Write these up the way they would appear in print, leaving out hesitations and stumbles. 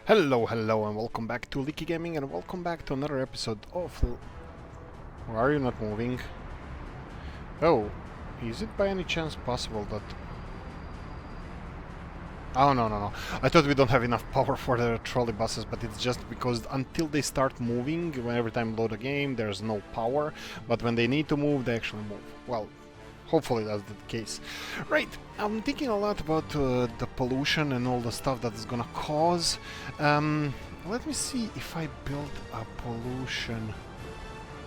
Hello, hello, and welcome back to Leaky Gaming, and welcome back to another episode of... Why are you not moving? Oh, is it by any chance possible that... Oh, no. I thought we don't have enough power for the trolley buses, but it's just because until they start moving, when every time load a game, there's no power, but when they need to move, they actually move. Well, hopefully that's the case. Right, I'm thinking a lot about the pollution and all the stuff that it's gonna cause. Let me see if I build a pollution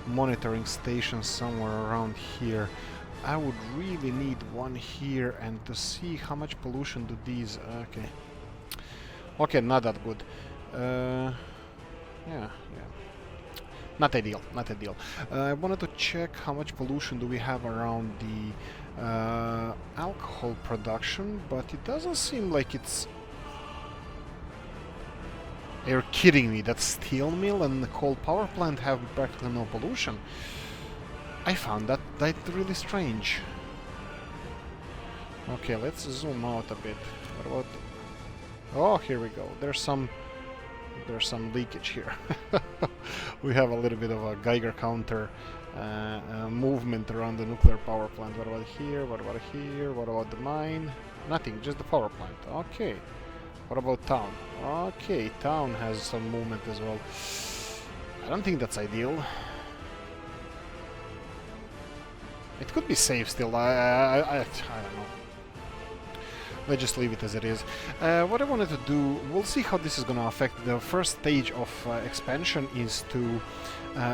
monitoring station somewhere around here. I would really need one here, and to see how much pollution do these... Okay, not that good. Yeah. Not ideal. I wanted to check how much pollution do we have around the alcohol production, but it doesn't seem like it's... You're kidding me, that steel mill and the coal power plant have practically no pollution. I found that really strange. Okay, let's zoom out a bit. What about... Oh, here we go. There's some leakage here. We have a little bit of a Geiger counter movement around the nuclear power plant. What about here? What about here? What about the mine? Nothing, just the power plant. Okay. What about town? Okay, town has some movement as well. I don't think that's ideal. It could be safe still. I don't know. Let's just leave it as it is. What I wanted to do, we'll see how this is going to affect. The first stage of expansion is to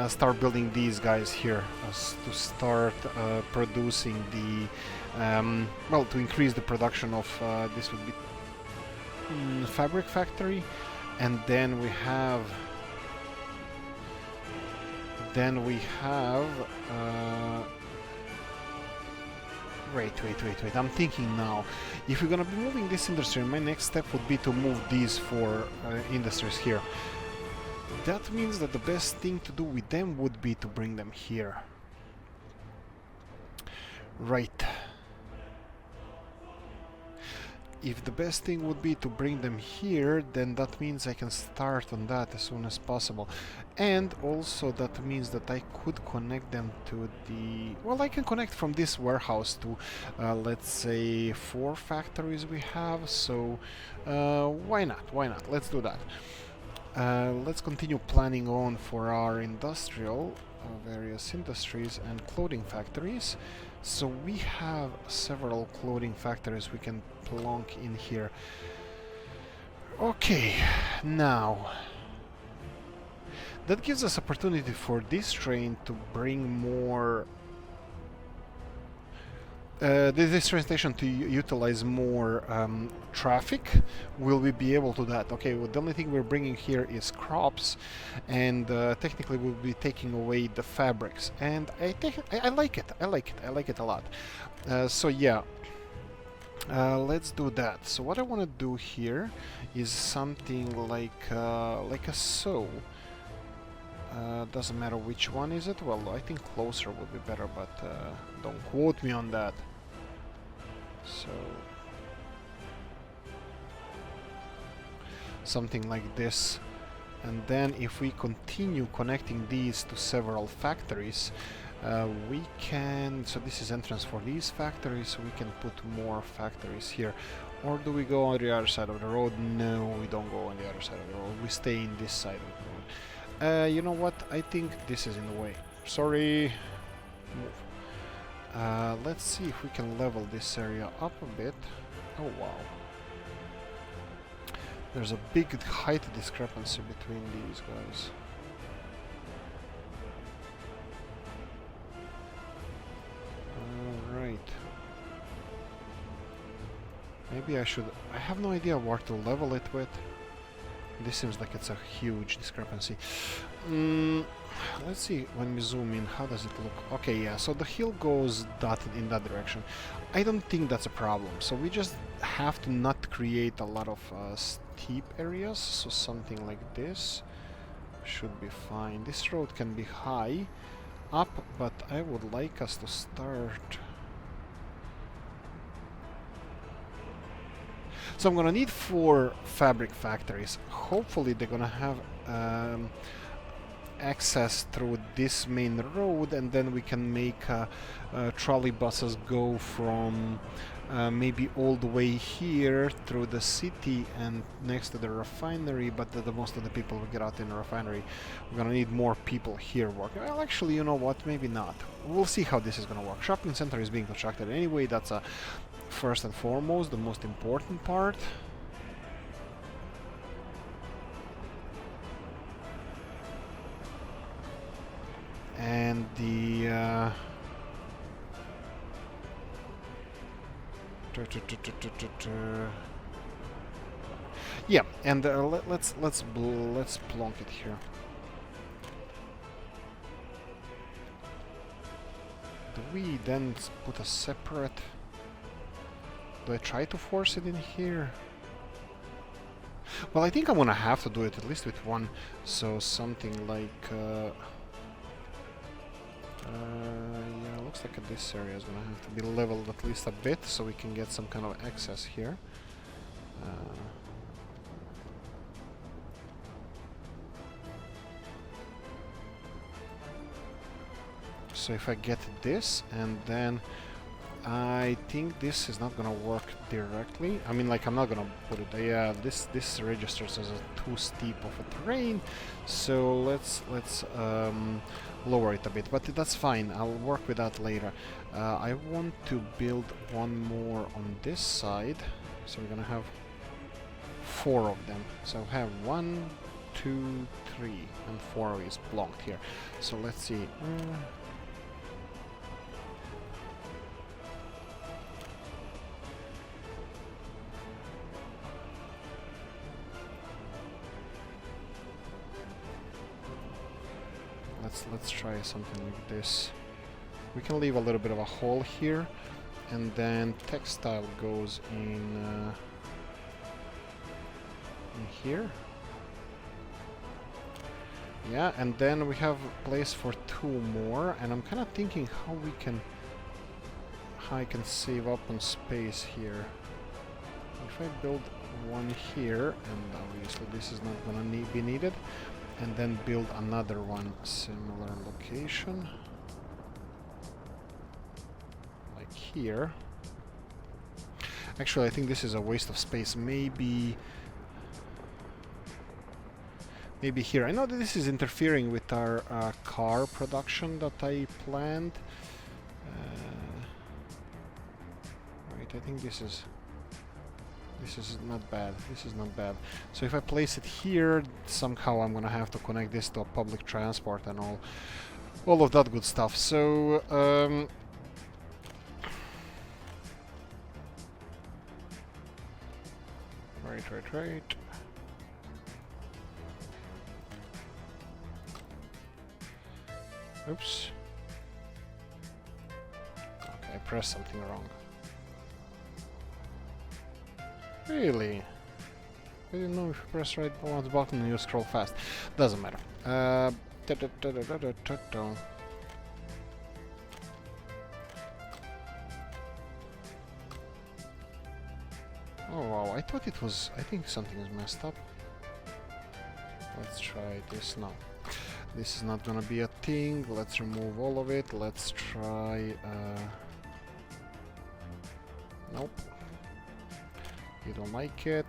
start building these guys here, to start producing the, well, to increase the production of, this would be fabric factory, and then we have, Wait, I'm thinking now. If we're gonna be moving this industry, my next step would be to move these four industries here. That means that the best thing to do with them would be to bring them here. Right. If the best thing would be to bring them here, then that means I can start on that as soon as possible. And also that means that I could connect them to the... Well, I can connect from this warehouse to, let's say, 4 factories we have, so why not? Let's do that. Let's continue planning on for our industrial, various industries and clothing factories. So we have several clothing factories we can plonk in here. Okay, now that gives us opportunity for this train to bring more this train station to utilize more traffic. Will we be able to that? Okay, well, the only thing we're bringing here is crops, and technically we'll be taking away the fabrics, and I like it a lot. So yeah, let's do that. So what I want to do here is something like a sew. Doesn't matter which one is it. Well, I think closer would be better, but don't quote me on that. So something like this, and then if we continue connecting these to several factories, we can... So this is entrance for these factories, so we can put more factories here. Or do we go on the other side of the road? No, we don't go on the other side of the road. We stay in this side of the road. You know what? I think this is in the way. Sorry. Move. Let's see if we can level this area up a bit. Oh wow. There's a big height discrepancy between these guys. Alright. Maybe I should... I have no idea where to level it with. This seems like it's a huge discrepancy. Let's see, when we zoom in, how does it look? Okay, yeah, so the hill goes dotted in that direction. I don't think that's a problem, so we just have to not create a lot of steep areas, so something like this should be fine. This road can be high up, but I would like us to start... So I'm gonna need 4 fabric factories. Hopefully they're gonna have access through this main road, and then we can make trolley buses go from maybe all the way here through the city and next to the refinery, but the most of the people will get out in the refinery. We're gonna need more people here working. Well, actually, you know what, maybe not. We'll see how this is gonna work. Shopping center is being constructed anyway. That's first and foremost the most important part. And the yeah, and let's plonk it here. Do we then put a separate? Do I try to force it in here? Well, I think I'm gonna have to do it at least with one. So something like yeah, looks like this area is gonna have to be leveled at least a bit so we can get some kind of access here. So if I get this, and then I think this is not gonna work directly. I mean, like, I'm not gonna put it. Yeah, this registers as a too steep of a terrain. So let's lower it a bit, but that's fine. I'll work with that later. I want to build one more on this side, so we're gonna have 4 of them. So I'll have 1, 2, 3, and 4 is blocked here. So let's see. Let's try something like this. We can leave a little bit of a hole here, and then textile goes in here. Yeah, and then we have a place for 2 more, and I'm kind of thinking how I can save up on space here. If I build one here, and obviously this is not gonna be needed, and then build another one similar location, like here. Actually, I think this is a waste of space. Maybe here. I know that this is interfering with our car production that I planned. Right, I think this is not bad. This is not bad. So if I place it here, somehow I'm gonna have to connect this to a public transport and all of that good stuff. So right. Oops. Okay, I pressed something wrong. Really? I didn't know if you press right one button you scroll fast. Doesn't matter. Oh wow, I thought it was... I think something is messed up. Let's try this now. This is not gonna be a thing. Let's remove all of it. Let's try... Nope. You don't like it.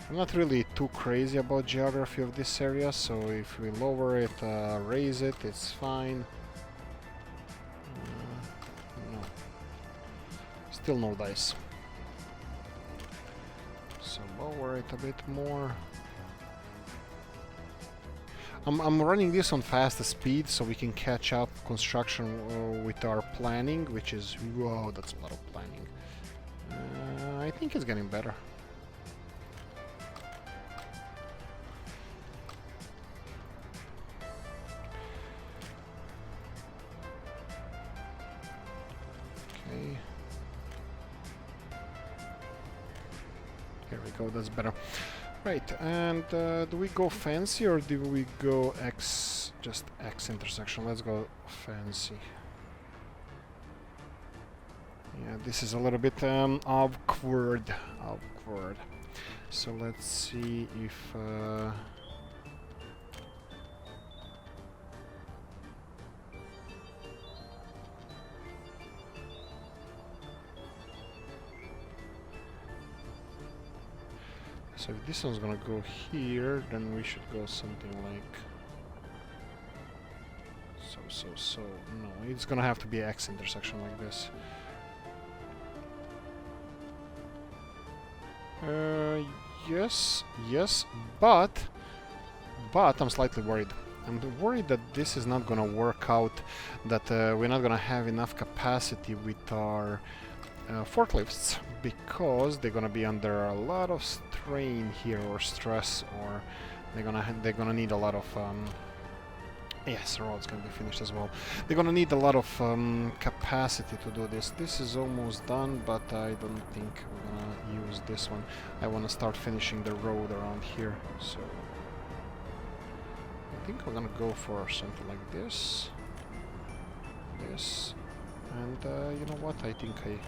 I'm not really too crazy about geography of this area, so if we lower it, raise it, it's fine. No. Still no dice. So lower it a bit more. I'm running this on fast speed so we can catch up construction with our planning, which is... Whoa, that's a lot of planning. I think it's getting better. Okay. Here we go, that's better. Right, and do we go fancy or do we go X, just X intersection? Let's go fancy. Yeah, this is a little bit awkward. Awkward. So let's see if... So if this one's gonna go here, then we should go something like... So... No, it's gonna have to be X intersection like this. Yes, but I'm slightly worried. I'm worried that this is not gonna work out, that we're not gonna have enough capacity with our forklifts, because they're gonna be under a lot of strain here, or stress, or they're gonna need a lot of yes, the road's gonna be finished as well. They're gonna need a lot of capacity to do this. This is almost done, but I don't think we're gonna use this one. I wanna start finishing the road around here, so I think we're gonna go for something like this, and you know what? I think I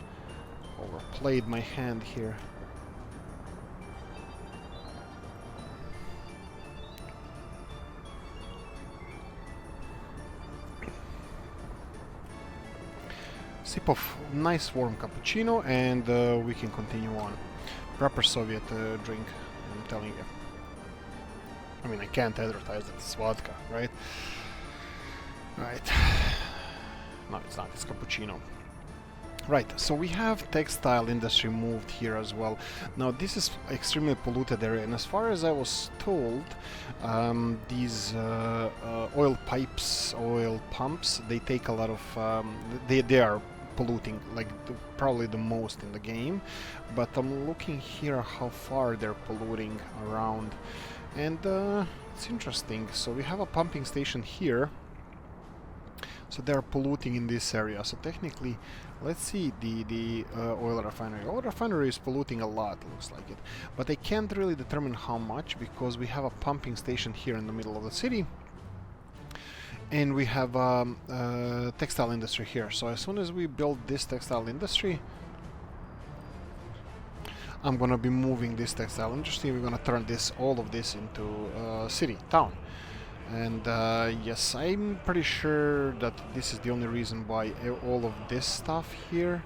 overplayed my hand here. Sip of nice warm cappuccino, and we can continue on. Proper Soviet drink, I'm telling you. I mean, I can't advertise that it's vodka, right? Right. No, it's not, it's cappuccino. Right, so we have textile industry moved here as well. Now this is extremely polluted area, and as far as I was told, these oil pipes, oil pumps, they take a lot of, they are polluting, like probably the most in the game. But I'm looking here how far they're polluting around, and it's interesting. So we have a pumping station here. So they're polluting in this area. So technically, let's see the oil refinery. Oil refinery is polluting a lot, looks like it. But I can't really determine how much, because we have a pumping station here in the middle of the city. And we have textile industry here. So as soon as we build this textile industry, I'm gonna be moving this textile industry. We're gonna turn all of this into city, town. And yes, I'm pretty sure that this is the only reason why all of this stuff here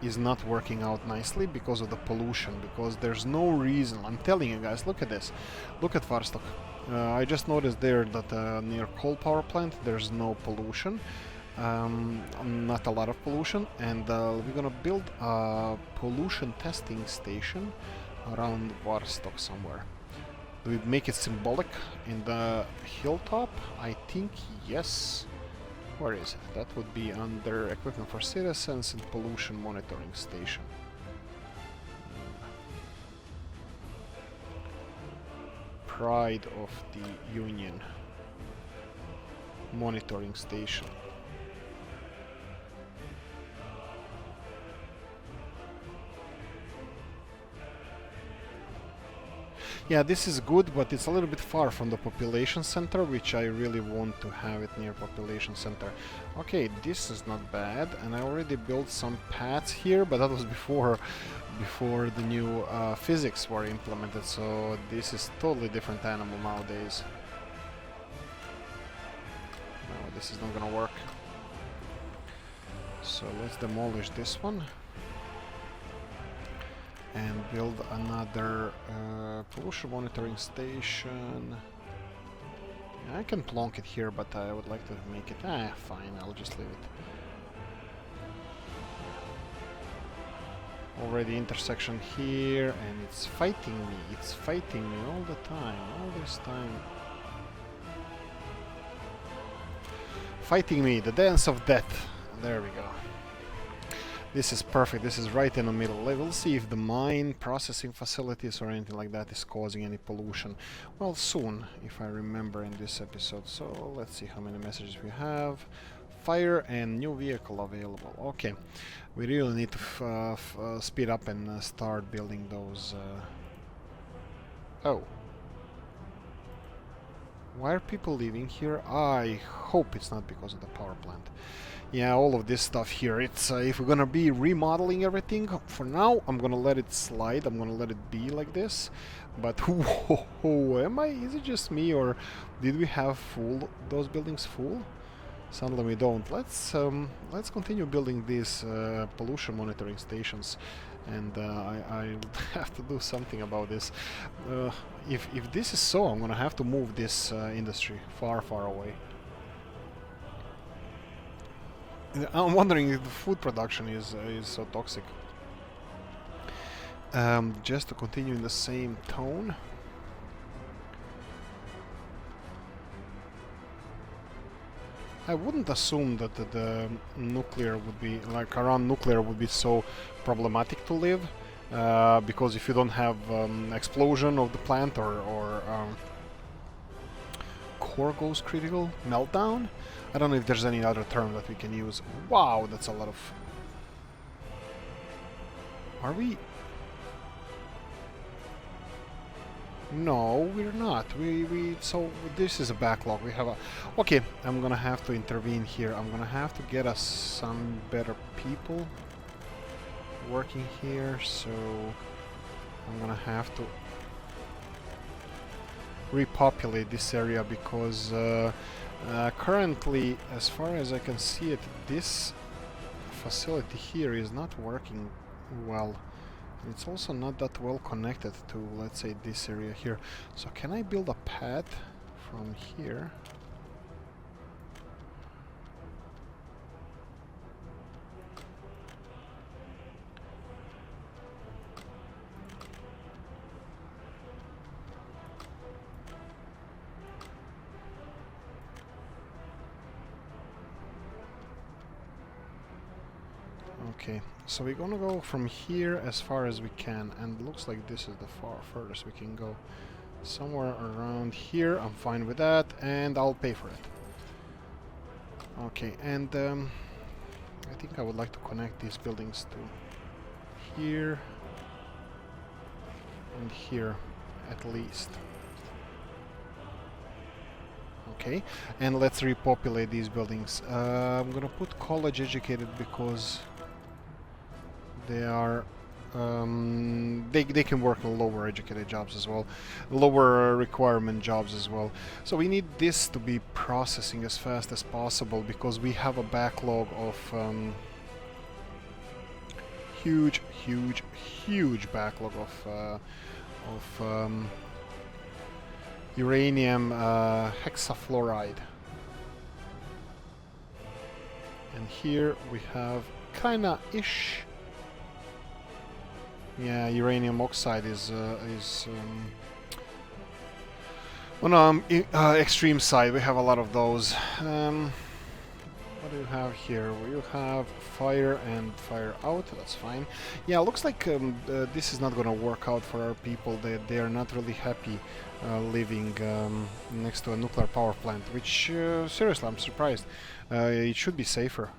is not working out nicely, because of the pollution, because there's no reason. I'm telling you guys, look at this. Look at Varstok. I just noticed there that near coal power plant there's no pollution, not a lot of pollution, and we're gonna build a pollution testing station around Varstok somewhere. Do we make it symbolic in the hilltop? I think yes. Where is it? That would be under equipment for citizens and pollution monitoring station. Pride of the Union. Monitoring station. Yeah, this is good, but it's a little bit far from the population center, which I really want to have it near population center. Okay, this is not bad, and I already built some paths here, but that was before the new physics were implemented, so this is totally different animal nowadays. No, this is not gonna work. So let's demolish this one and build another pollution monitoring station. Yeah, I can plonk it here, but I would like to make it... fine, I'll just leave it. Already intersection here, and it's fighting me. It's fighting me all the time, all this time. Fighting me, the dance of death. There we go. This is perfect, this is right in the middle. We'll see if the mine, processing facilities or anything like that is causing any pollution. Well, soon, if I remember in this episode. So let's see how many messages we have. Fire and new vehicle available. Okay, we really need to speed up and start building those... Oh. Why are people living here? I hope it's not because of the power plant. Yeah, all of this stuff here. It's if we're gonna be remodeling everything, for now, I'm gonna let it slide. I'm gonna let it be like this. But whoa, am I? Is it just me, or did we have those buildings full? Suddenly we don't. Let's continue building these pollution monitoring stations, and I have to do something about this. If this is so, I'm gonna have to move this industry far away. I'm wondering if the food production is so toxic. Just to continue in the same tone. I wouldn't assume that the nuclear would be, like, around nuclear would be so problematic to live, because if you don't have explosion of the plant or core goes critical, meltdown. I don't know if there's any other term that we can use. Wow, that's a lot of... Are we... No, we're not. So this is a backlog. We have a... Okay, I'm gonna have to intervene here. I'm gonna have to get us some better people working here, so I'm gonna have to repopulate this area because currently, as far as I can see it, this facility here is not working well. It's also not that well connected to, let's say, this area here. So can I build a path from here? Okay, so we're gonna go from here as far as we can, and it looks like this is the furthest we can go. Somewhere around here, I'm fine with that, and I'll pay for it. Okay, and I think I would like to connect these buildings to here and here, at least. Okay, and let's repopulate these buildings. I'm gonna put college educated because they are they can work in lower educated jobs as well, lower requirement jobs as well. So we need this to be processing as fast as possible because we have a backlog of huge backlog of uranium hexafluoride. And here we have kinda ish. Yeah, uranium oxide is on extreme side. We have a lot of those. What do you have here? You have fire and fire out. That's fine. Yeah, looks like this is not gonna work out for our people. They are not really happy living next to a nuclear power plant. Which seriously, I'm surprised. It should be safer.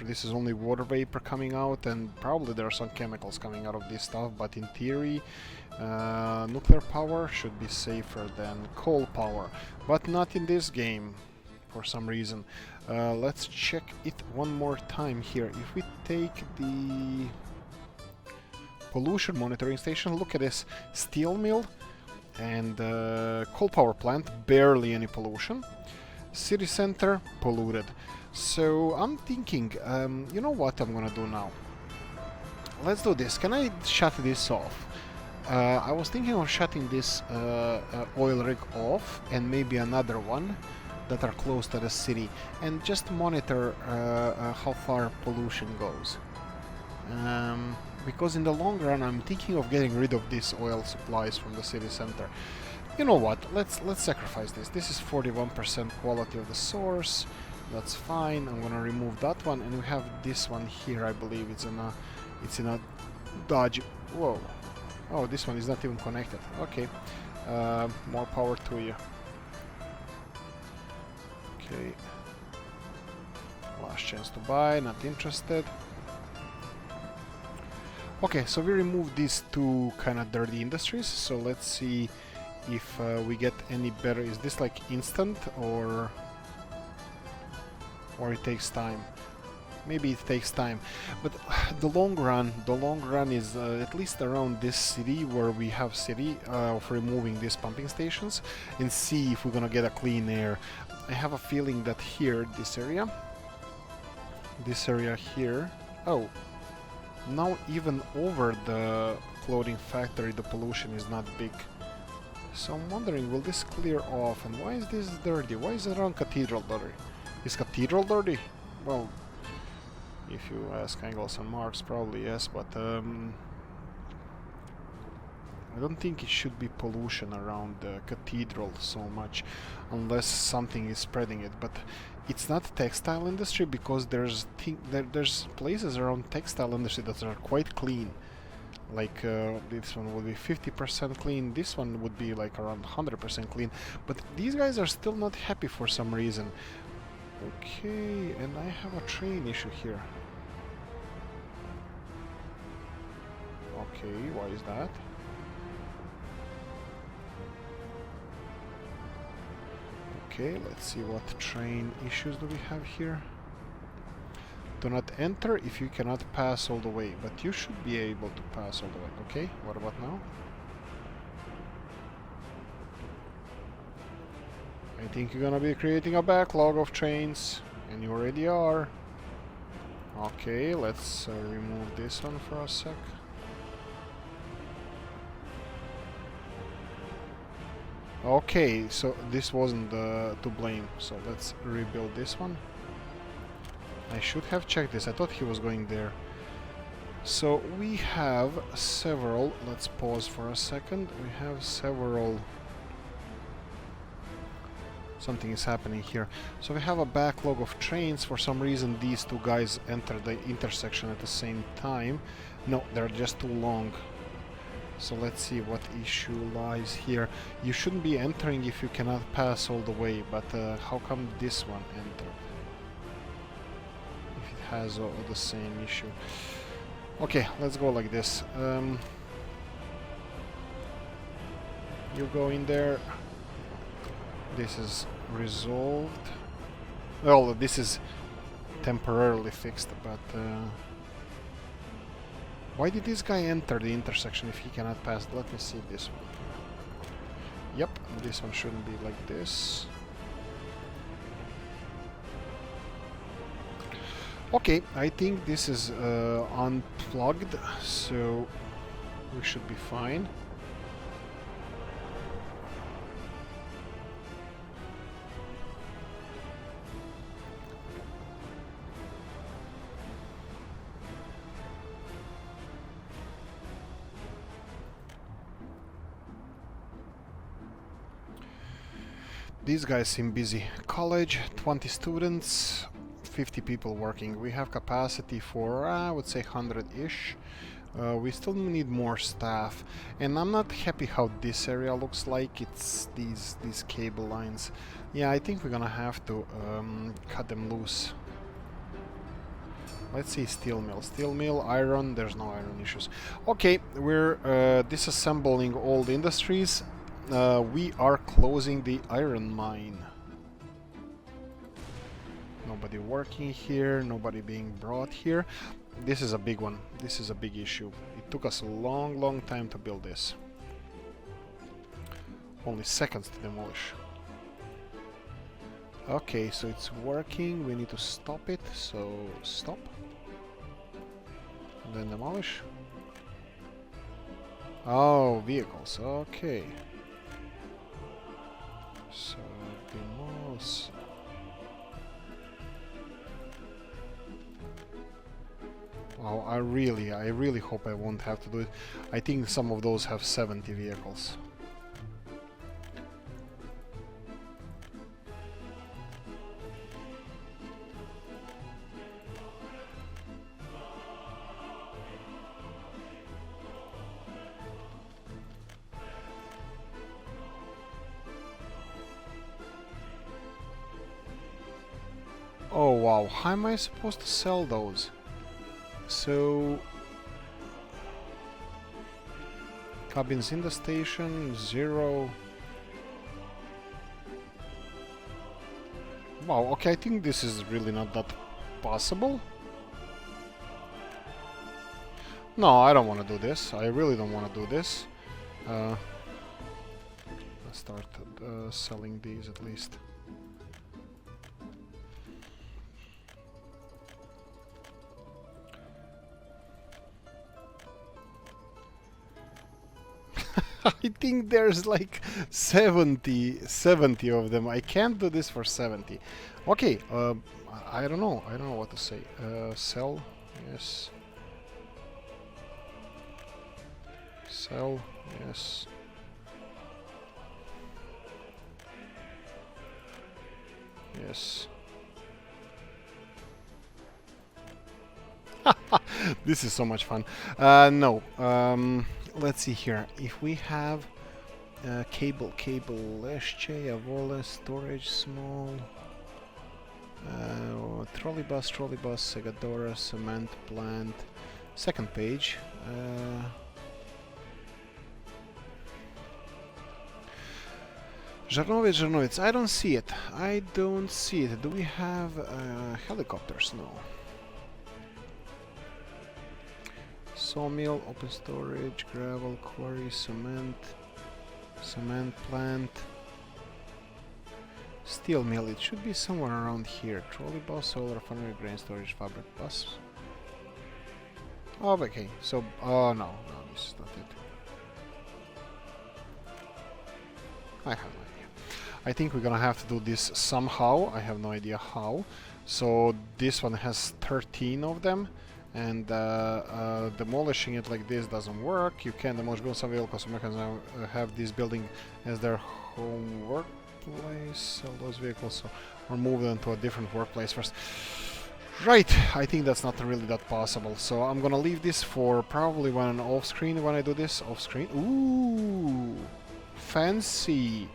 This is only water vapor coming out, and probably there are some chemicals coming out of this stuff. But in theory, nuclear power should be safer than coal power. But not in this game, for some reason. Let's check it one more time here. If we take the pollution monitoring station, look at this. Steel mill and coal power plant, barely any pollution. City center, polluted. So I'm thinking, you know what I'm gonna do now? Let's do this. Can I shut this off? I was thinking of shutting this oil rig off and maybe another one that are close to the city, and just monitor how far pollution goes. Because in the long run, I'm thinking of getting rid of these oil supplies from the city center. You know what? Let's sacrifice this. This is 41% quality of the source. That's fine. I'm gonna remove that one, and we have this one here. I believe it's in a Dodge. Whoa! Oh, this one is not even connected. Okay. More power to you. Okay. Last chance to buy. Not interested. Okay, so we removed these two kind of dirty industries. So let's see if we get any better. Is this like instant or it takes time? Maybe it takes time, but the long run is at least around this city where we have city of removing these pumping stations and see if we're gonna get a clean air. I have a feeling that here, this area here, oh, now even over the clothing factory the pollution is not big. So I'm wondering, will this clear off? And why is this dirty? Why is it around Cathedral dirty? Is Cathedral dirty? Well, if you ask Angles and Marks, probably yes, but I don't think it should be pollution around the Cathedral so much, unless something is spreading it. But it's not textile industry, because there's places around textile industry that are quite clean. Like this one would be 50% clean, this one would be like around 100% clean, but these guys are still not happy for some reason. Okay, and I have a train issue here. Okay, why is that? Okay, let's see what train issues do we have here. Do not enter if you cannot pass all the way, but you should be able to pass all the way. Okay, what about now? I think you're gonna be creating a backlog of trains, and you already are. Okay, let's remove this one for a sec. Okay, so this wasn't to blame, so let's rebuild this one. I should have checked this, I thought he was going there. So we have several, let's pause for a second, we have several... Something is happening here. So we have a backlog of trains. For some reason these two guys enter the intersection at the same time. No, they're just too long. So let's see what issue lies here. You shouldn't be entering if you cannot pass all the way, but how come this one entered? If it has the same issue. Okay, let's go like this. You go in there. This is resolved. Well, this is temporarily fixed, but why did this guy enter the intersection if he cannot pass? Let me see this one. Yep, this one shouldn't be like this. Okay, I think this is unplugged, so we should be fine. These guys seem busy. College, 20 students, 50 people working. We have capacity for, I would say, 100-ish. We still need more staff. And I'm not happy how this area looks like. It's these cable lines. Yeah, I think we're gonna have to cut them loose. Let's see, steel mill. Steel mill, iron, there's no iron issues. Okay, we're disassembling all the industries. We are closing the iron mine. Nobody working here, nobody being brought here. This is a big one. This is a big issue. It took us a long time to build this. Only seconds to demolish. Okay, so it's working. We need to stop it. So stop. And then demolish. Oh, vehicles. Okay. So demolish. Wow, I really hope I won't have to do it. I think some of those have 70 vehicles. Oh wow, how am I supposed to sell those? So cabins in the station, 0. Wow, okay, I think this is really not that possible. No, I don't want to do this. I really don't want to do this. Let's start selling these at least. I think there's like 70 of them. I can't do this for 70. Okay, I don't know. I don't know what to say. Sell, yes. Sell, yes. Yes. This is so much fun. No. Let's see here. If we have cable, Leszcie, Avola, storage, small. Trolleybus, Segadora, cement plant. Second page. Żarnowiec. I don't see it. I don't see it. Do we have helicopters? No. Sawmill, open storage, gravel, quarry, cement plant. Steel mill, it should be somewhere around here. Trolley bus, solar refinery, grain storage, fabric bus. Oh, okay. So, oh no, this is not it. I have no idea. I think we're gonna have to do this somehow. I have no idea how. So this one has 13 of them, and demolishing it like this doesn't work. You can demolish build some vehicles. Americans now have this building as their home workplace. Sell those vehicles or move them to a different workplace first. Right, I think that's not really that possible. So I'm gonna leave this for probably when off-screen when I do this. Off-screen. Ooh, fancy.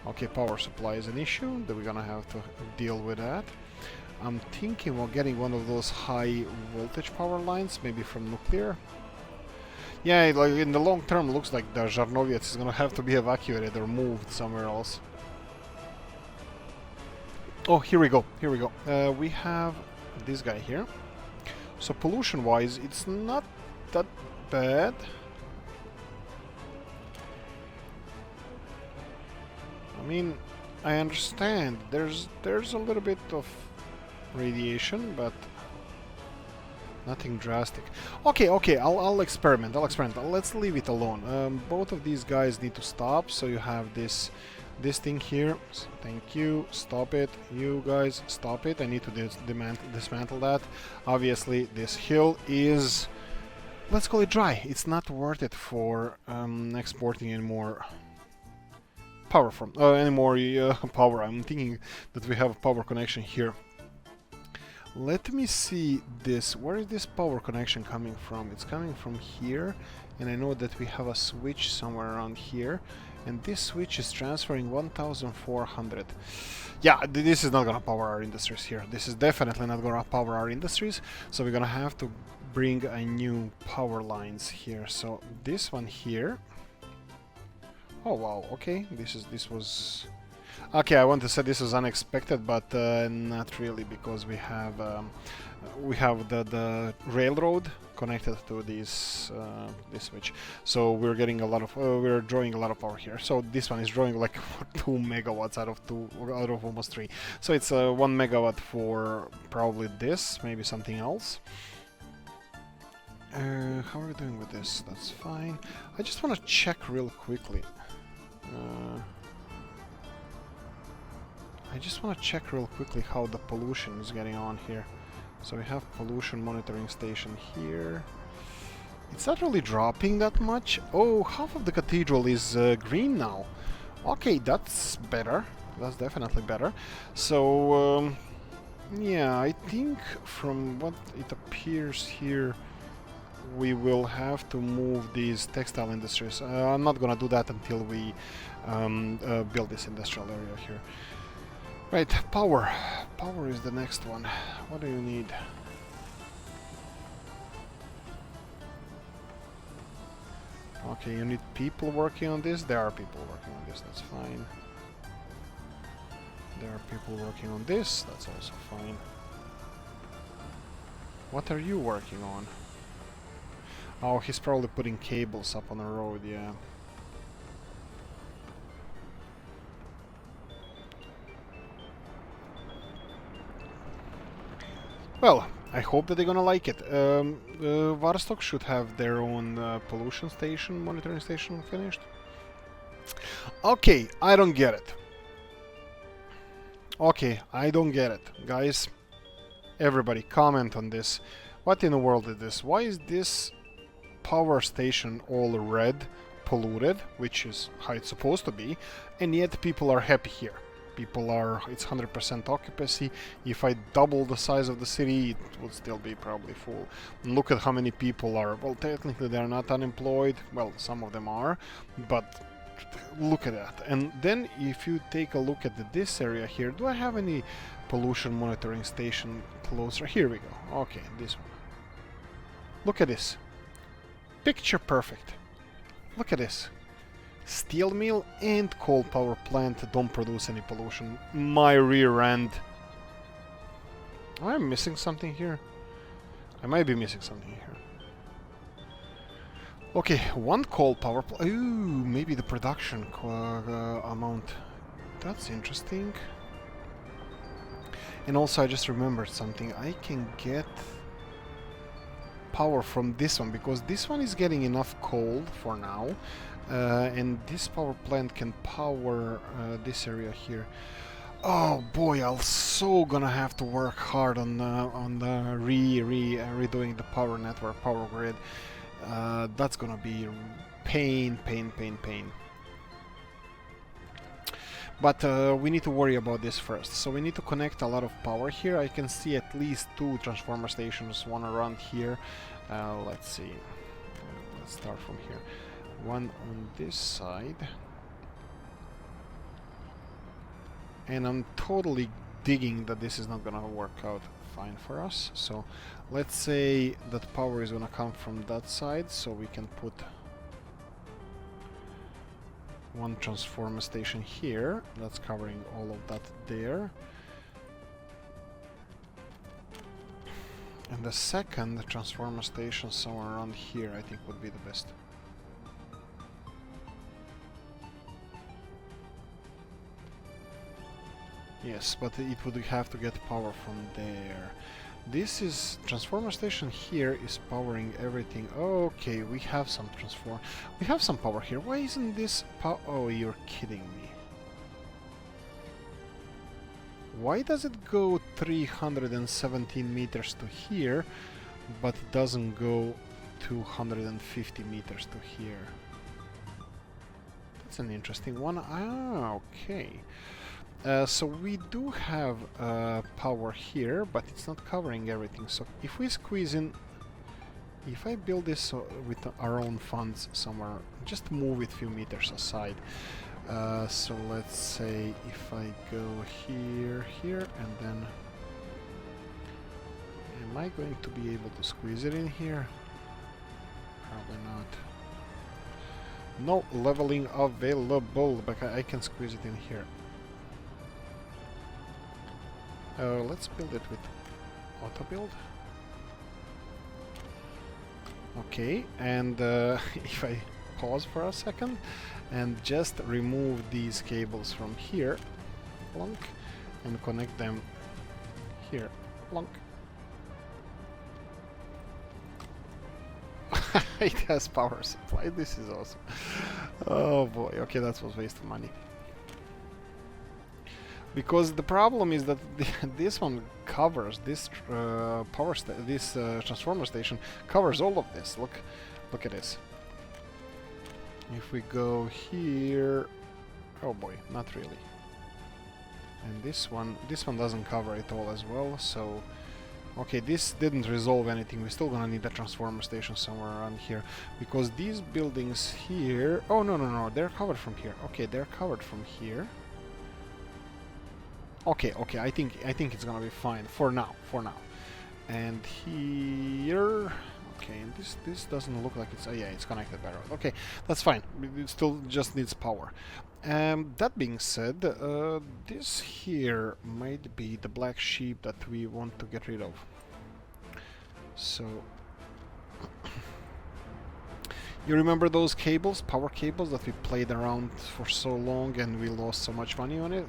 Okay, power supply is an issue. That we're gonna have to deal with that. I'm thinking of getting one of those high voltage power lines, maybe from nuclear. Yeah, like in the long term, looks like the Żarnowiec is gonna have to be evacuated or moved somewhere else. Oh, here we go. We have this guy here. So pollution-wise, it's not that bad. I mean, I understand there's a little bit of radiation, but nothing drastic. Okay, I'll experiment. Let's leave it alone. Both of these guys need to stop. So you have this thing here. Thank you. Stop it. You guys, stop it. I need to dismantle that. Obviously, this hill is, let's call it dry. It's not worth it for exporting anymore power from anymore power. I'm thinking that we have a power connection here. Let me see this. Where is this power connection coming from? It's coming from here, and I know that we have a switch somewhere around here, and this switch is transferring 1400. Yeah, this is not gonna power our industries here. This is definitely not gonna power our industries, so we're gonna have to bring a new power lines here. So this one here. Oh wow, okay, this was... Okay, I want to say this was unexpected, but not really, because we have the railroad connected to this switch, so we're getting a lot of we're drawing a lot of power here. So this one is drawing like 2 megawatts out of almost 3. So it's 1 megawatt for probably this, maybe something else. How are we doing with this? That's fine. I just want to check real quickly. I just want to check real quickly how the pollution is getting on here. So we have pollution monitoring station here. It's not really dropping that much. Oh, half of the cathedral is green now. Okay, that's better. That's definitely better. So, yeah, I think from what it appears here, we will have to move these textile industries. I'm not gonna do that until we build this industrial area here. Right, power. Power is the next one. What do you need? Okay, you need people working on this. There are people working on this, that's fine. There are people working on this, that's also fine. What are you working on? Oh, he's probably putting cables up on the road, yeah. Well, I hope that they're gonna like it. Varstock should have their own pollution station, monitoring station finished. Okay, I don't get it. Okay, I don't get it. Guys, everybody, comment on this. What in the world is this? Why is this power station all red, polluted, which is how it's supposed to be, and yet people are happy here? People are, it's 100% occupancy. If I double the size of the city, it would still be probably full. And look at how many people are, well, technically they're not unemployed. Well, some of them are, but look at that. And then if you take a look at this area here, do I have any pollution monitoring station closer? Here we go. Okay, this one. Look at this. Picture perfect. Look at this. Steel mill and coal power plant don't produce any pollution. My rear end. Am I missing something here? I might be missing something here. Okay, one coal power plant. Ooh, maybe the production amount. That's interesting. And also I just remembered something. I can get power from this one, because this one is getting enough coal for now. And this power plant can power this area here. Oh boy, I'm so gonna have to work hard on redoing the power network, power grid. That's gonna be pain. But we need to worry about this first. So we need to connect a lot of power here. I can see at least 2 transformer stations, one around here. Let's see. Let's start from here. One on this side. And I'm totally digging that this is not gonna work out fine for us. So let's say that power is gonna come from that side, so we can put one transformer station here. That's covering all of that there. And the second transformer station somewhere around here, I think, would be the best. Yes, but it would have to get power from there. This is transformer station here is powering everything. Okay, we have some we have some power here. Why isn't this oh, you're kidding me. Why does it go 317 meters to here, but it doesn't go 250 meters to here? That's an interesting one. Ah, okay. So we do have power here, but it's not covering everything. So if we squeeze in, if I build this with our own funds somewhere, just move it a few meters aside. So let's say if I go here, and then am I going to be able to squeeze it in here? Probably not. No leveling available, but I can squeeze it in here. Let's build it with auto build. Okay, and if I pause for a second and just remove these cables from here, plunk, and connect them here, plunk. It has power supply. This is awesome. Oh boy. Okay, that was waste of money. Because the problem is that this one covers this transformer station covers all of this. Look at this. If we go here, oh boy, not really. And this one doesn't cover it all as well. So, okay, this didn't resolve anything. We're still gonna need a transformer station somewhere around here, because these buildings here. Oh no, they're covered from here. Okay, they're covered from here. Okay, I think it's gonna be fine for now. And here, Okay, and this doesn't look like it's... yeah, it's connected by road. Okay, that's fine. It still just needs power. That being said, this here might be the black sheep that we want to get rid of. So... you remember those cables, power cables that we played around for so long and we lost so much money on it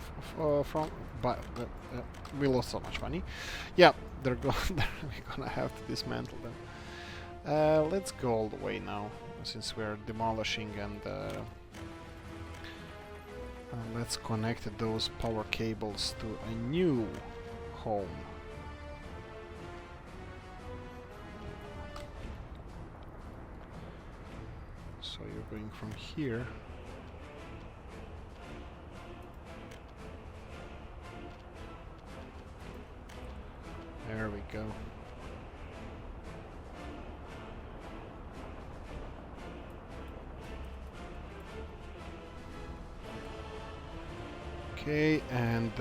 we lost so much money. Yeah, we're gonna have to dismantle them. Let's go all the way now, since we're demolishing, and let's connect those power cables to a new home. So you're going from here. There we go. Okay, and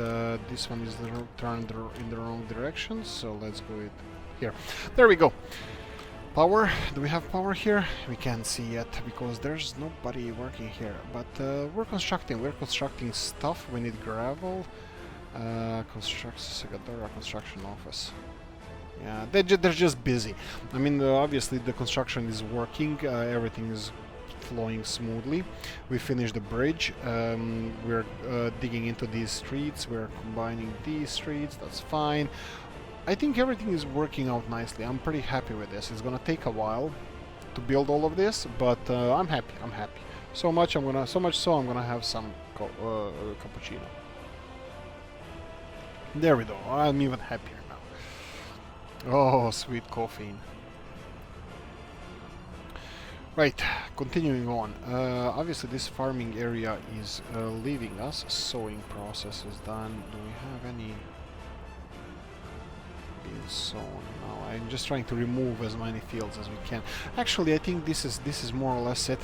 this one is turned in the wrong direction, so let's go it here. There we go. Power. Do we have power here? We can't see yet because there's nobody working here. But we're constructing. We're constructing stuff. We need gravel. Construct Segadora construction office. Yeah, they're just busy. I mean, obviously the construction is working. Everything is flowing smoothly. We finished the bridge. We're digging into these streets. We're combining these streets. That's fine. I think everything is working out nicely. I'm pretty happy with this. It's gonna take a while to build all of this, but I'm happy. I'm happy. So much so I'm gonna have some cappuccino. There we go. I'm even happier now. Oh, sweet caffeine. Right, continuing on. Obviously this farming area is leaving us. Sowing process is done. Do we have any being sown? No, I'm just trying to remove as many fields as we can. Actually, I think this is more or less it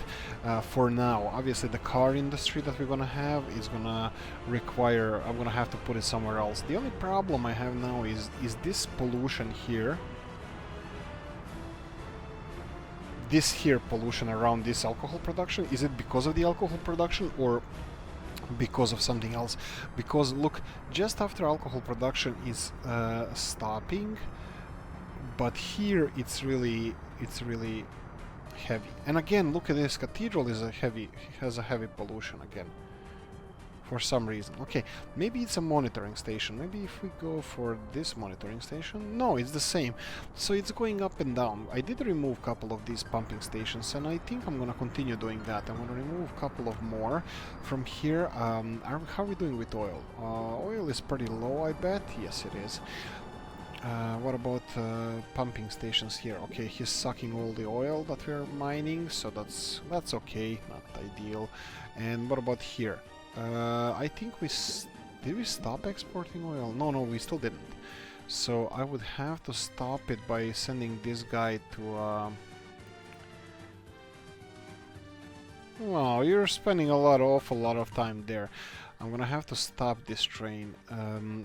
for now. Obviously the car industry that we're gonna have is gonna require... I'm gonna have to put it somewhere else. The only problem I have now is this pollution here. This here pollution around this alcohol production. Is it because of the alcohol production or because of something else? Because look, just after alcohol production is stopping, but here it's really heavy. And again, look at this cathedral has a heavy pollution again for some reason. Okay, maybe it's a monitoring station. Maybe if we go for this monitoring station... No, it's the same. So it's going up and down. I did remove a couple of these pumping stations, and I think I'm gonna continue doing that. I'm gonna remove a couple of more from here. How are we doing with oil? Oil is pretty low, I bet. Yes, it is. What about pumping stations here? Okay, he's sucking all the oil that we're mining, so that's okay, not ideal. And what about here? I think did we stop exporting oil? No, we still didn't. So I would have to stop it by sending this guy to... Oh, you're spending awful lot of time there. I'm gonna have to stop this train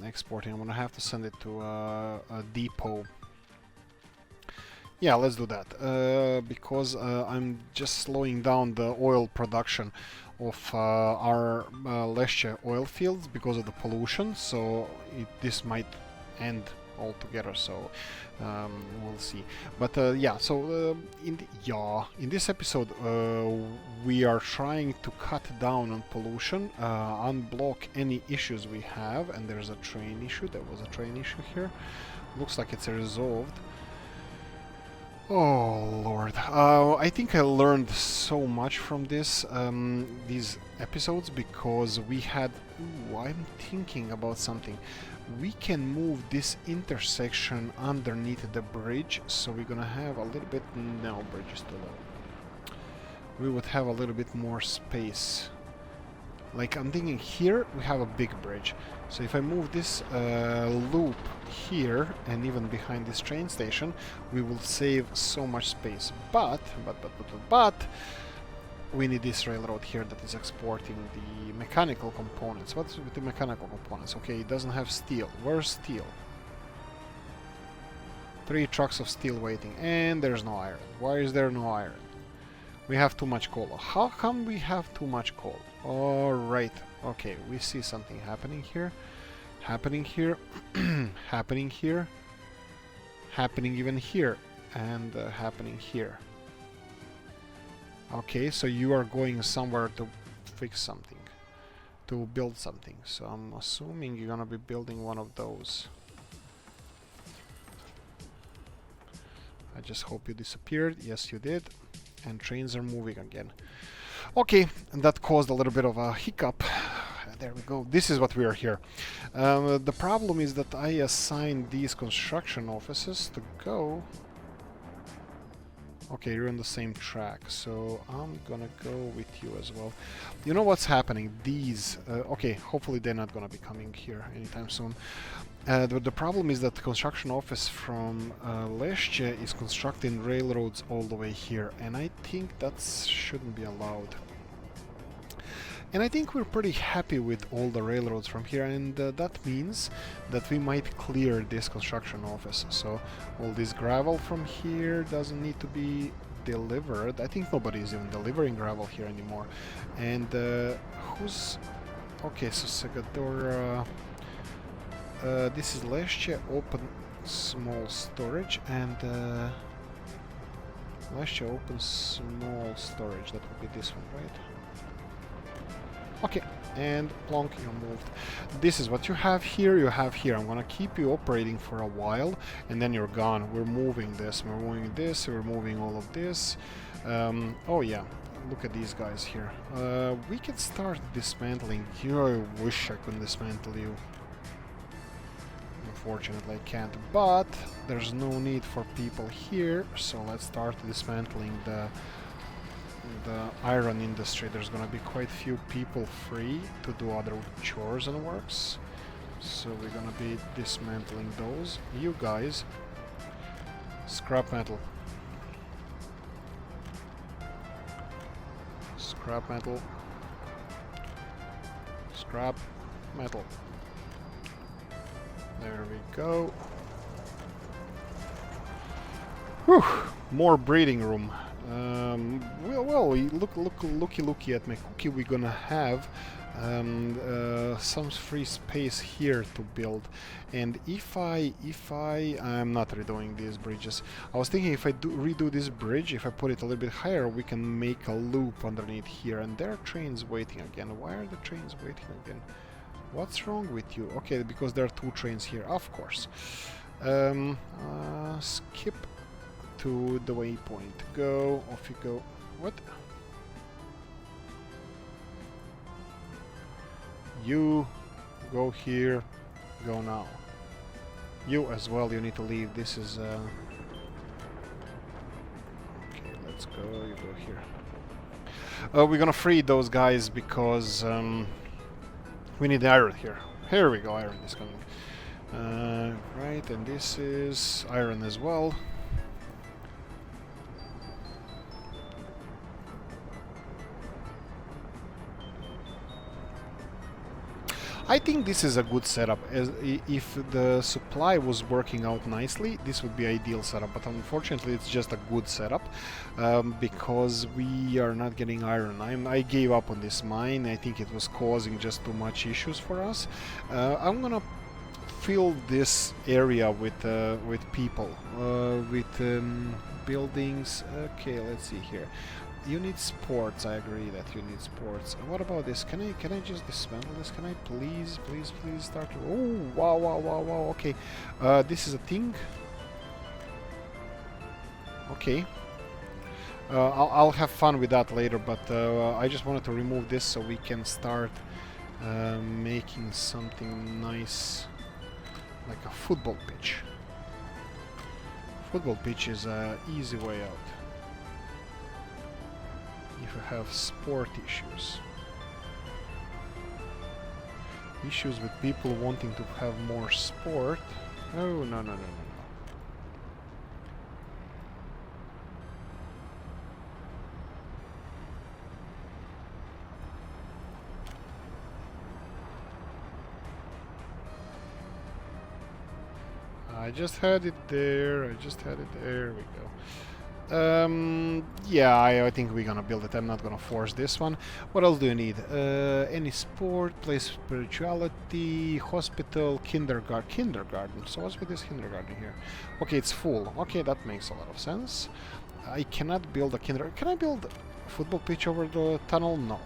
exporting. I'm gonna have to send it to a depot. Yeah, let's do that. Because I'm just slowing down the oil production of our Leszcie oil fields because of the pollution, so this might end altogether, so we'll see. But yeah, so in this episode we are trying to cut down on pollution, unblock any issues we have, and there's a train issue. There was a train issue here. Looks like it's resolved. Oh Lord, I think I learned so much from these episodes, because we had... Ooh, I'm thinking about something. We can move this intersection underneath the bridge, so we're gonna have a little bit... No, bridge is too low. We would have a little bit more space. Like, I'm thinking here we have a big bridge. So if I move this loop here and even behind this train station, we will save so much space. But we need this railroad here that is exporting the mechanical components. What's with the mechanical components? Okay, it doesn't have steel. Where's steel? 3 trucks of steel waiting, and there's no iron. Why is there no iron? We have too much coal. How come we have too much coal? Alright, okay, we see something happening here. Happening here. Happening here. Happening even here. And happening here. Okay, so you are going somewhere to fix something. To build something. So I'm assuming you're gonna be building one of those. I just hope you disappeared. Yes, you did. And trains are moving again. Okay, and that caused a little bit of a hiccup. There we go. This is what we are here. The problem is that I assigned these construction offices to go... Okay, you're on the same track, so I'm gonna go with you as well. You know what's happening? These... okay, hopefully they're not gonna be coming here anytime soon. The problem is that the construction office from Leszcie is constructing railroads all the way here, and I think that shouldn't be allowed. And I think we're pretty happy with all the railroads from here, and that means that we might clear this construction office. So all this gravel from here doesn't need to be delivered. I think nobody is even delivering gravel here anymore. And who's... Okay, so Segador... this is Leszcie, open small storage, and Leszcie open small storage, that would be this one, right? Okay, and plonk, you're moved. This is what you have here, I'm gonna keep you operating for a while, and then you're gone. We're moving this, we're moving this, we're moving all of this. Oh yeah, look at these guys here. We can start dismantling you. I wish I could dismantle you. Unfortunately I can't, but there's no need for people here, so let's start dismantling the iron industry. There's gonna be quite few people free to do other chores and works, so we're gonna be dismantling those. You guys, scrap metal. Scrap metal. Scrap metal. There we go. Whew, more breeding room. Looky at my cookie. We're gonna have some free space here to build. And if I'm not redoing these bridges. I was thinking if I redo this bridge, if I put it a little bit higher, we can make a loop underneath here. And there are trains waiting again. Why are the trains waiting again? What's wrong with you? Okay, because there are 2 trains here, of course. Skip to the waypoint. Go, off you go. What? You go here, go now. You as well, you need to leave. This is okay, let's go, you go here. We're gonna free those guys because we need the iron here. Here we go, iron is coming. Right, and this is iron as well. I think this is a good setup. If the supply was working out nicely, this would be ideal setup, but unfortunately it's just a good setup because we are not getting iron. I gave up on this mine. I think it was causing just too much issues for us. I'm gonna fill this area with people, with buildings. Okay, let's see here. You need sports. I agree that you need sports. What about this? Can I just dismantle this? Can I please start? Oh, wow. Okay, this is a thing. Okay. I'll have fun with that later, but I just wanted to remove this so we can start making something nice, like a football pitch. Football pitch is an easy way out. If you have sport issues. Issues with people wanting to have more sport. Oh, no. I just had it there. I just had it there. We go. Yeah, I think we're gonna build it. I'm not gonna force this one. What else do you need? Any sport, place spirituality, hospital, kindergarten. So what's with this kindergarten here? Okay, it's full. Okay, that makes a lot of sense. I cannot build a kindergarten. Can I build a football pitch over the tunnel? No.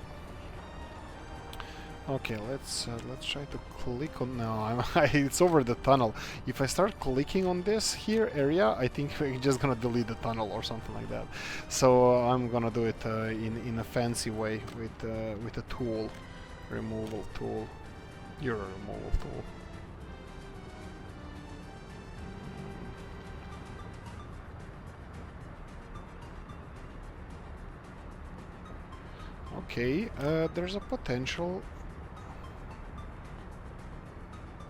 Okay, let's try to click on. No, it's over the tunnel. If I start clicking on this here area, I think we're just gonna delete the tunnel or something like that. So I'm gonna do it in a fancy way with a tool, removal tool. You're a removal tool. Okay, there's a potential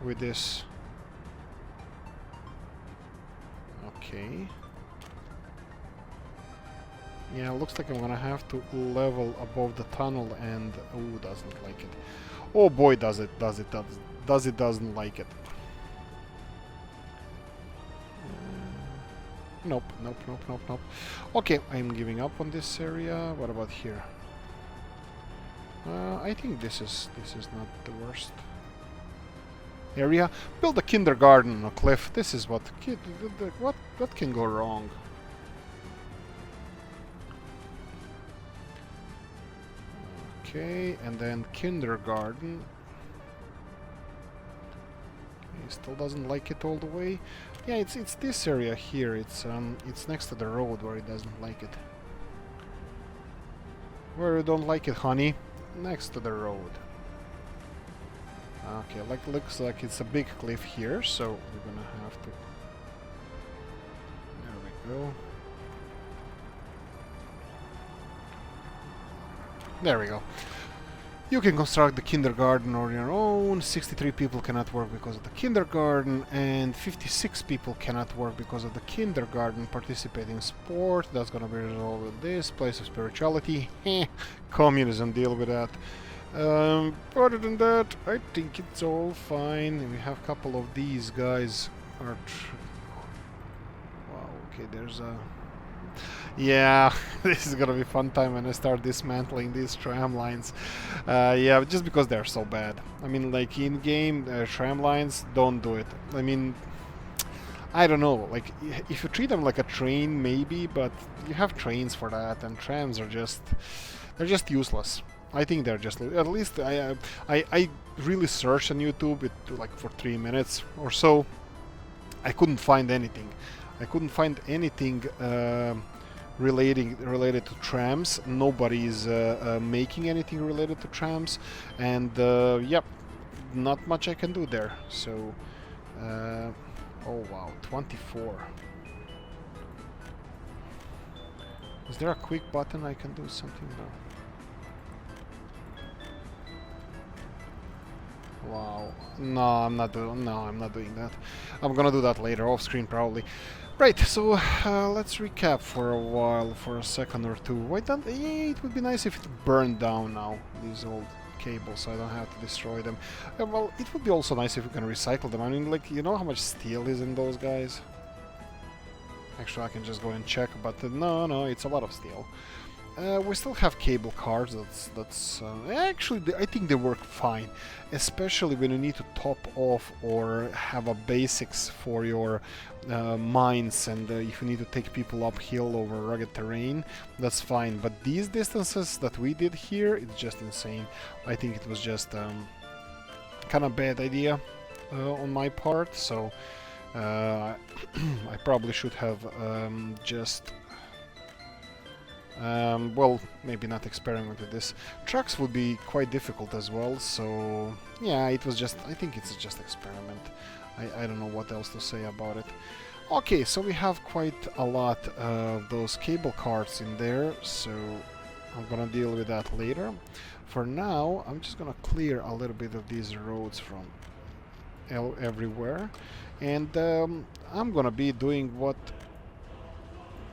with this. Okay. Yeah, looks like I'm gonna have to level above the tunnel and... Oh, doesn't like it. Oh boy, doesn't like it. Nope. Okay, I'm giving up on this area. What about here? I think this is not the worst area. Build a kindergarten on a cliff. This is what what can go wrong? Okay, and then kindergarten. Okay, still doesn't like it all the way. Yeah, it's this area here. It's next to the road where it doesn't like it. Where you don't like it, honey? Next to the road. Okay, looks like it's a big cliff here, so we're gonna have to... There we go. There we go. You can construct the kindergarten on your own. 63 people cannot work because of the kindergarten, and 56 people cannot work because of the kindergarten. Participating in sport, that's gonna be resolved with this. Place of spirituality, communism, deal with that. Other than that, I think it's all fine. We have a couple of these guys are... Wow, okay, there's a... Yeah, this is gonna be fun time when I start dismantling these tram lines. Yeah, just because they're so bad. I mean, like, in-game tram lines, don't do it. I mean, I don't know, like, if you treat them like a train, maybe, but you have trains for that, and trams are just... They're just useless. I think they're just... At least I really searched on YouTube it, like, for 3 minutes or so. I couldn't find anything. I couldn't find anything related to trams. Nobody's making anything related to trams, and yep, not much I can do there. So, oh wow, 24. Is there a quick button I can do something now? Wow. No, I'm not doing that. I'm gonna do that later, off screen probably. Right, so let's recap for a while, for a second or two. Why don't... Yeah, it would be nice if it burned down now, these old cables, so I don't have to destroy them. Well, it would be also nice if we can recycle them. I mean, like, you know how much steel is in those guys? Actually, I can just go and check, but no, it's a lot of steel. We still have cable cars. Actually, I think they work fine, especially when you need to top off or have a basics for your mines, and if you need to take people uphill over rugged terrain, that's fine. But these distances that we did here, it's just insane. I think it was just kind of bad idea on my part. So I probably should have just. Well, maybe not experiment with this. Trucks would be quite difficult as well, so yeah, it was just, I think it's just experiment. I don't know what else to say about it. Okay, so we have quite a lot of those cable cars in there, so I'm gonna deal with that later. For now, I'm just gonna clear a little bit of these roads from everywhere, and I'm gonna be doing what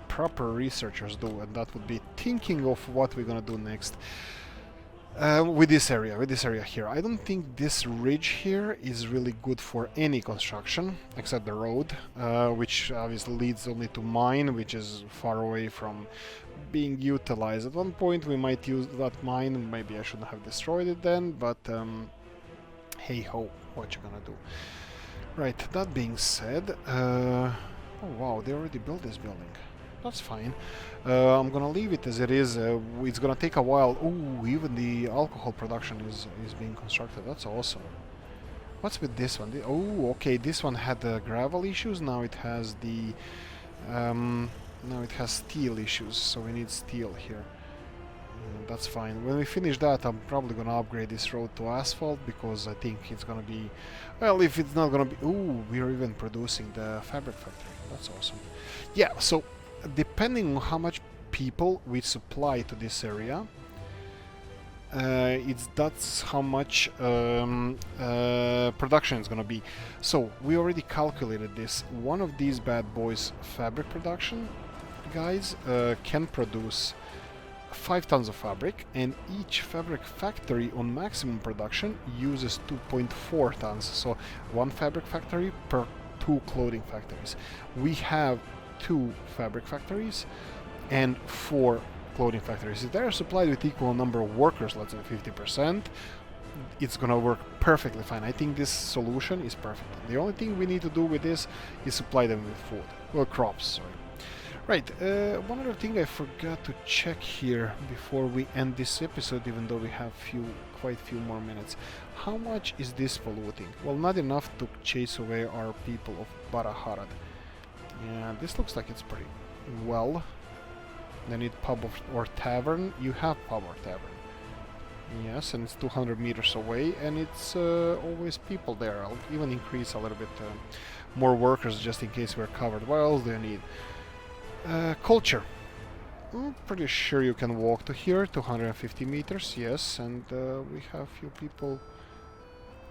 proper researchers do, and that would be thinking of what we're gonna do next. with this area here. I don't think this ridge here is really good for any construction except the road, which obviously leads only to mine, which is far away from being utilized. At one point we might use that mine, maybe I shouldn't have destroyed it then, but hey ho, what you gonna do? Right, that being said, oh wow, they already built this building. That's fine. I'm gonna leave it as it is. It's gonna take a while. Ooh, even the alcohol production is being constructed. That's awesome. What's with this one? Oh, okay. This one had gravel issues. Now it has the now it has steel issues. So we need steel here. That's fine. When we finish that, I'm probably gonna upgrade this road to asphalt because I think it's gonna be. Well, if it's not gonna be. Ooh, we're even producing the fabric factory. That's awesome. Yeah. So, depending on how much people we supply to this area, that's how much production is gonna be. So we already calculated this. One of these bad boys, fabric production, guys, can produce 5 tons of fabric, and each fabric factory on maximum production uses 2.4 tons. So 1 fabric factory per 2 clothing factories. We have 2 fabric factories and 4 clothing factories. If they're supplied with equal number of workers, let's say 50%, it's gonna work perfectly fine. I think this solution is perfect. The only thing we need to do with this is supply them with food. Well, crops, sorry. Right, one other thing I forgot to check here before we end this episode, even though we have quite few more minutes. How much is this polluting? Well, not enough to chase away our people of Baraharad. Yeah, this looks like it's pretty well. They need pub or tavern. You have pub or tavern. Yes, and it's 200 meters away, and it's always people there. I'll even increase a little bit more workers just in case we're covered. What else do you need? Culture. I'm pretty sure you can walk to here, 250 meters, yes, and we have few people.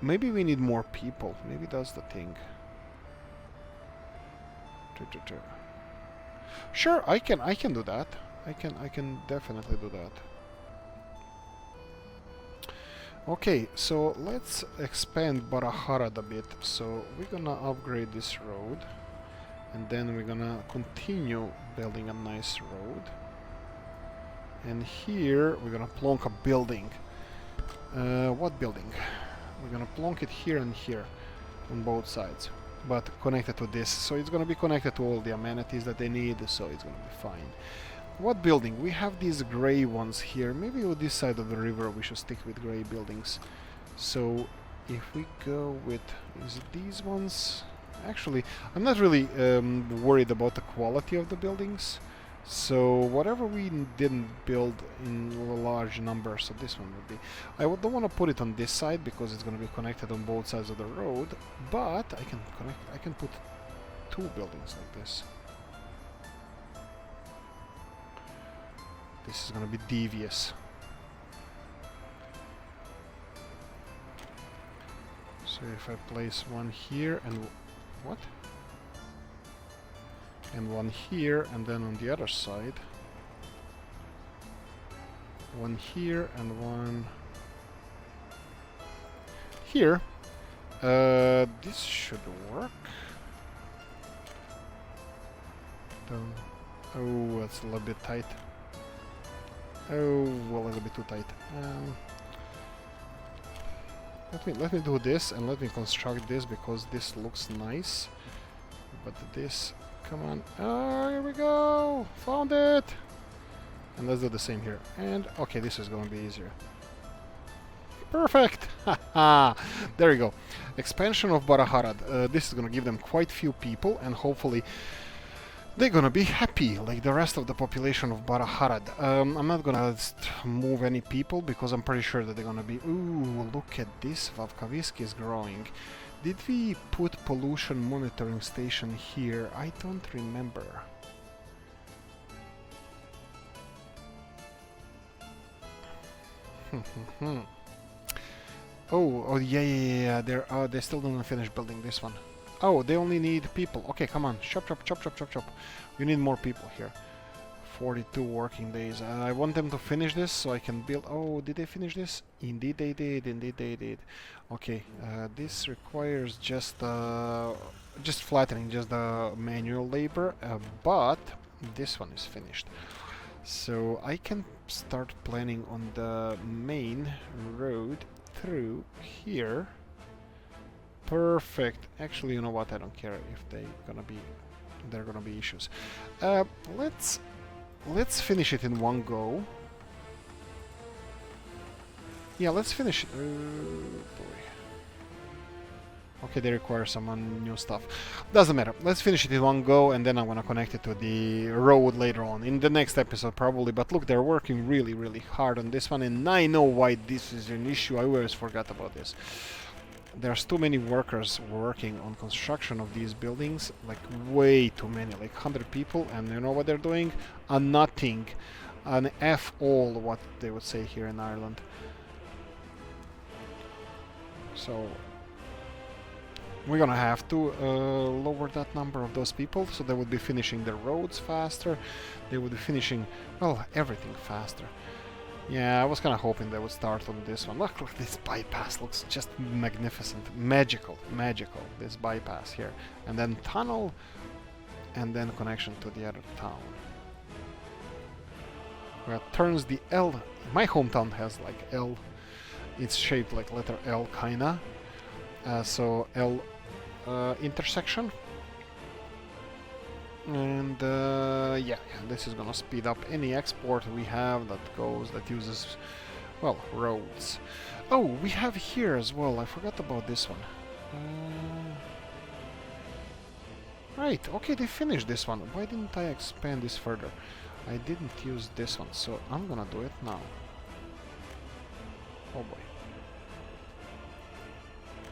Maybe we need more people. Maybe that's the thing. Sure, I can do that. I can definitely do that. Okay, so let's expand Baraharad a bit. So we're gonna upgrade this road, and then we're gonna continue building a nice road. And here we're gonna plonk a building. What building? We're gonna plonk it here and here on both sides, but connected to this, so it's gonna be connected to all the amenities that they need, so it's gonna be fine. What building? We have these gray ones here. Maybe on this side of the river we should stick with gray buildings. So if we go with, is it these ones? Actually, I'm not really worried about the quality of the buildings. So whatever we didn't build in large numbers, so this one would be. I don't want to put it on this side because it's going to be connected on both sides of the road, but I can put 2 buildings like this. This is going to be devious. So if I place one here and what? And one here, and then on the other side, one here and one here. This should work. Oh, that's a little bit tight. Oh, well, a little bit too tight. Let me do this, and let me construct this because this looks nice. But this, come on. Oh, here we go! Found it! And let's do the same here. And, okay, this is gonna be easier. Perfect! Haha! There you go. Expansion of Baraharad. This is gonna give them quite few people, and hopefully they're gonna be happy, like the rest of the population of Baraharad. I'm not gonna move any people, because I'm pretty sure that they're gonna be... Ooh, look at this, Vavkavisk is growing. Did we put pollution monitoring station here? I don't remember. Oh, yeah. They still don't finish building this one. Oh, they only need people. Okay, come on. Chop. You need more people here. 42 working days. I want them to finish this so I can build... Oh, did they finish this? Indeed they did, indeed they did. Okay, this requires just flattening, just the manual labor, but this one is finished. So I can start planning on the main road through here. Perfect. Actually, you know what? I don't care if there are gonna be issues. Let's finish it in one go. Yeah, let's finish it. Boy. Okay, they require some new stuff. Doesn't matter. Let's finish it in one go, and then I'm gonna connect it to the road later on in the next episode probably. But look, they're working really, really hard on this one, and I know why this is an issue. I always forgot about this. There's too many workers working on construction of these buildings, like way too many, like 100 people, and you know what they're doing? A nothing, an F all, what they would say here in Ireland. So we're gonna have to lower that number of those people, so they would be finishing the roads faster, they would be finishing, well, everything faster. Yeah, I was kind of hoping they would start on this one. Look, this bypass looks just magnificent. Magical, magical, this bypass here. And then tunnel, and then connection to the other town. Where it turns the L. My hometown has like L. It's shaped like letter L, kinda. So L intersection. And yeah, this is gonna speed up any export we have that uses, well, roads. Oh, we have here as well. I forgot about this one. Right, okay, they finished this one. Why didn't I expand this further? I didn't use this one, so I'm gonna do it now. Oh boy.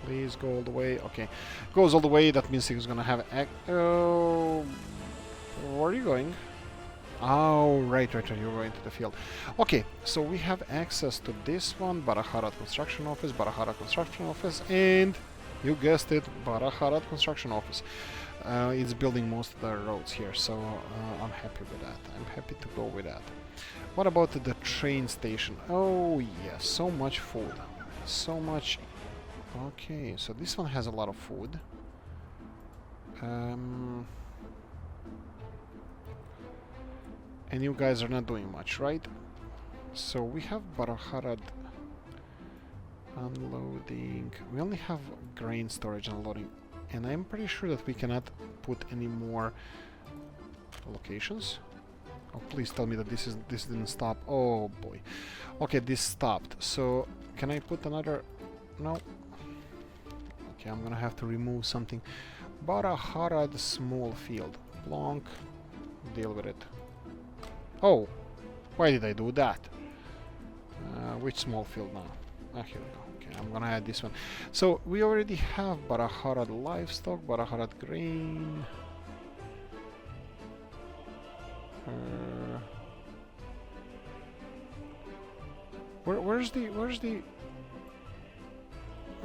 Please go all the way. Okay, goes all the way. That means he's gonna have. Oh, where are you going? Oh, right. You're going to the field. Okay, so we have access to this one, Baraharat Construction Office, and you guessed it, Baraharat Construction Office. It's building most of the roads here, so I'm happy with that. I'm happy to go with that. What about the train station? Oh, yeah, so much food. So much. Okay, so this one has a lot of food. And you guys are not doing much, right? So we have Baraharad unloading. We only have grain storage unloading. And I'm pretty sure that we cannot put any more locations. Oh, please tell me that this didn't stop. Oh boy. Okay, this stopped. So can I put another? No. Okay, I'm gonna have to remove something. Baraharad small field. Blanc. Deal with it. Oh, why did I do that? Which small field now? Ah, here we go. Okay, I'm gonna add this one. So we already have Baraharad livestock, Baraharad grain. Where's the?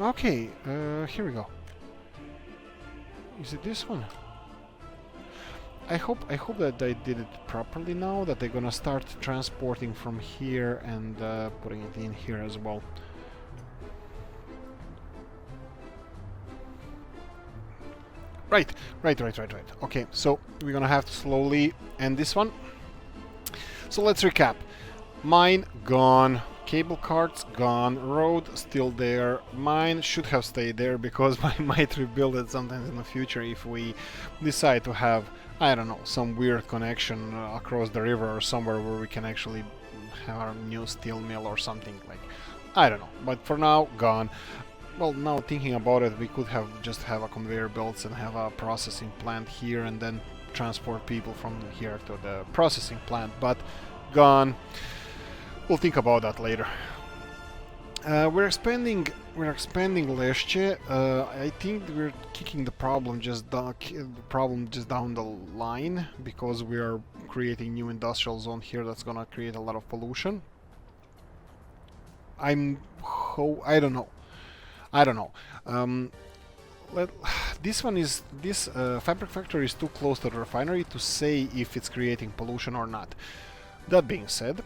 Okay, here we go. Is it this one? I hope that they did it properly now, that they're gonna start transporting from here and putting it in here as well. Right. Okay, so we're gonna have to slowly end this one. So let's recap. Mine gone, cable carts gone, road still there. Mine should have stayed there because I might rebuild it sometimes in the future if we decide to have, I don't know, some weird connection across the river or somewhere where we can actually have a new steel mill or something, like, I don't know. But for now, gone. Well, now thinking about it, we could just have a conveyor belts and have a processing plant here and then transport people from here to the processing plant, but gone. We'll think about that later. We're expanding Leszcie. I think we're kicking the problem just down the line because we are creating new industrial zone here that's gonna create a lot of pollution. I don't know. This fabric factory is too close to the refinery to say if it's creating pollution or not. That being said,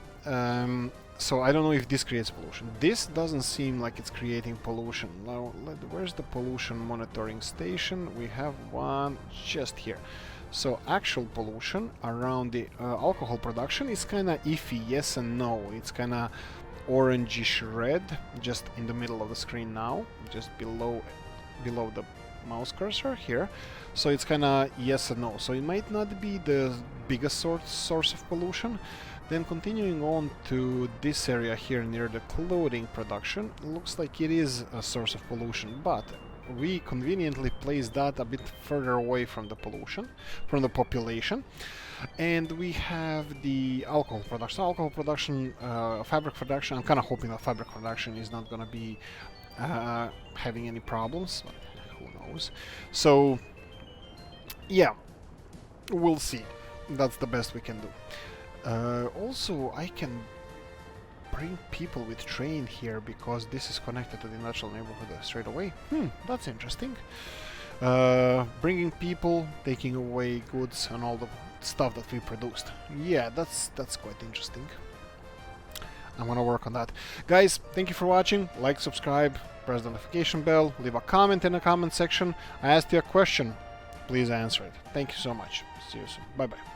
so I don't know if this creates pollution. This doesn't seem like it's creating pollution. Now, where's the pollution monitoring station? We have one just here. So actual pollution around the alcohol production is kind of iffy, yes and no. It's kind of orangish red, just in the middle of the screen now, just below the mouse cursor here. So it's kind of yes and no. So it might not be the biggest source of pollution. Then continuing on to this area here near the clothing production, looks like it is a source of pollution, but we conveniently placed that a bit further away from the pollution, from the population. And we have the alcohol production, fabric production. I'm kind of hoping that fabric production is not going to be having any problems, but who knows. So yeah, we'll see. That's the best we can do. Also, I can bring people with train here because this is connected to the industrial neighborhood straight away. That's interesting. Bringing people, taking away goods and all the stuff that we produced. Yeah, that's quite interesting. I'm gonna work on that. Guys, thank you for watching. Like, subscribe, press the notification bell, leave a comment in the comment section. I asked you a question. Please answer it. Thank you so much. See you soon. Bye-bye.